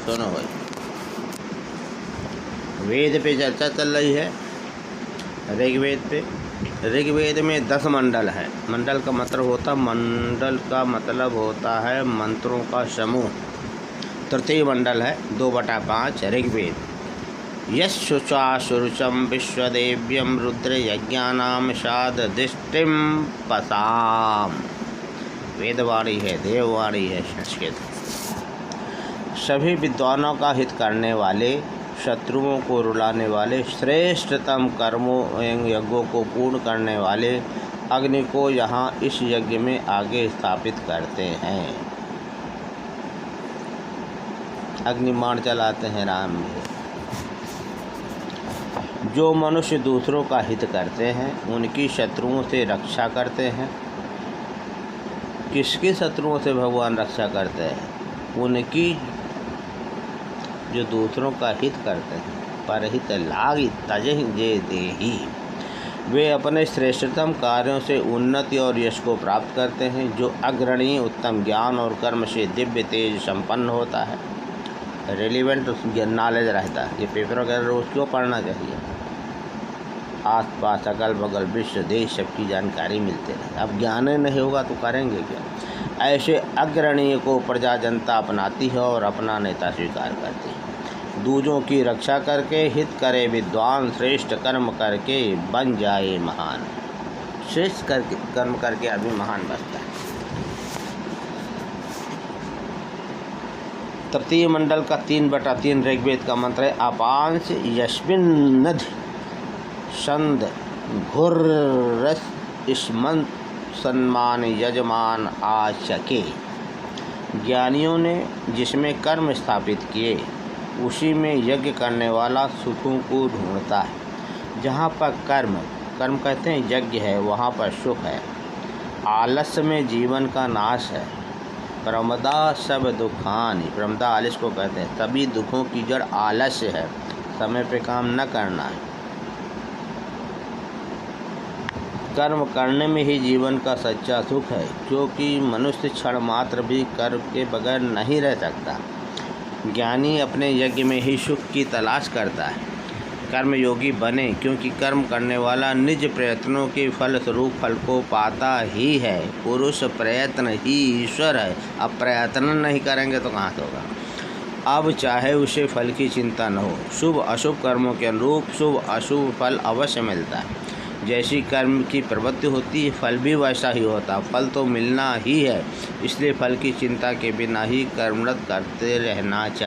सुनो भाई, वेद पे चर्चा चल रही है, ऋग्वेद पे। ऋग्वेद में 10 मंडल है। मंडल का मतलब होता है मंत्रों का समूह। तृतीय मंडल है 2/5 ऋग्वेद। यशुचाशुरुचम विश्वदेव्यम रुद्र यज्ञानाम शादधिष्टिम पसाम। वेदवाणी है, देववाणी है संस्कृत। सभी विद्वानों का हित करने वाले, शत्रुओं को रुलाने वाले, श्रेष्ठतम कर्मों एवं यज्ञों को पूर्ण करने वाले अग्नि को यहाँ इस यज्ञ में आगे स्थापित करते हैं। अग्निबाण चलाते हैं राम जी। जो मनुष्य दूसरों का हित करते हैं उनकी शत्रुओं से रक्षा करते हैं। किसकी शत्रुओं से भगवान रक्षा करते हैं? उनकी जो दूसरों का हित करते हैं। परहित लाग तजहि जे देहि। वे अपने श्रेष्ठतम कार्यों से उन्नति और यश को प्राप्त करते हैं। जो अग्रणी उत्तम ज्ञान और कर्म से दिव्य तेज संपन्न होता है। रिलेवेंट नॉलेज रहता है। ये पेपर वगैरह रोज क्यों पढ़ना चाहिए? आस पास अगल बगल विश्व देश सबकी जानकारी मिलती रहे। अब ज्ञान नहीं होगा तो करेंगे क्या? ऐसे अग्रणीय को प्रजा जनता अपनाती है और अपना नेता स्वीकार करती है। दूजों की रक्षा करके हित करे विद्वान, श्रेष्ठ कर्म करके बन जाए महान। श्रेष्ठ कर्म करके आदमी महान बनता है। तृतीय मंडल का 3/3 ऋग्वेद का मंत्र है अपांश यस्मिन् नधि संद घुर्रस स्मंत सम्मान यजमान आचके। ज्ञानियों ने जिसमें कर्म स्थापित किए उसी में यज्ञ करने वाला सुखों को ढूंढता है। जहाँ पर कर्म कहते हैं यज्ञ है, वहाँ पर सुख है। आलस्य में जीवन का नाश है। प्रमदा सब दुखानि, प्रमदा आलस्य को कहते हैं। सभी दुखों की जड़ आलस्य है, समय पे काम न करना है। कर्म करने में ही जीवन का सच्चा सुख है, क्योंकि मनुष्य क्षण मात्र भी कर्म के बगैर नहीं रह सकता। ज्ञानी अपने यज्ञ में ही सुख की तलाश करता है। कर्मयोगी बने, क्योंकि कर्म करने वाला निज प्रयत्नों के फल स्वरूप फल को पाता ही है। पुरुष प्रयत्न ही ईश्वर है। अब प्रयत्न नहीं करेंगे तो कहाँ से होगा? अब चाहे उसे फल की चिंता न हो, शुभ अशुभ कर्मों के अनुरूप शुभ अशुभ फल अवश्य मिलता है। जैसी कर्म की प्रवृत्ति होती है फल भी वैसा ही होता। फल तो मिलना ही है, इसलिए फल की चिंता के बिना ही कर्मरत करते रहना चाहिए।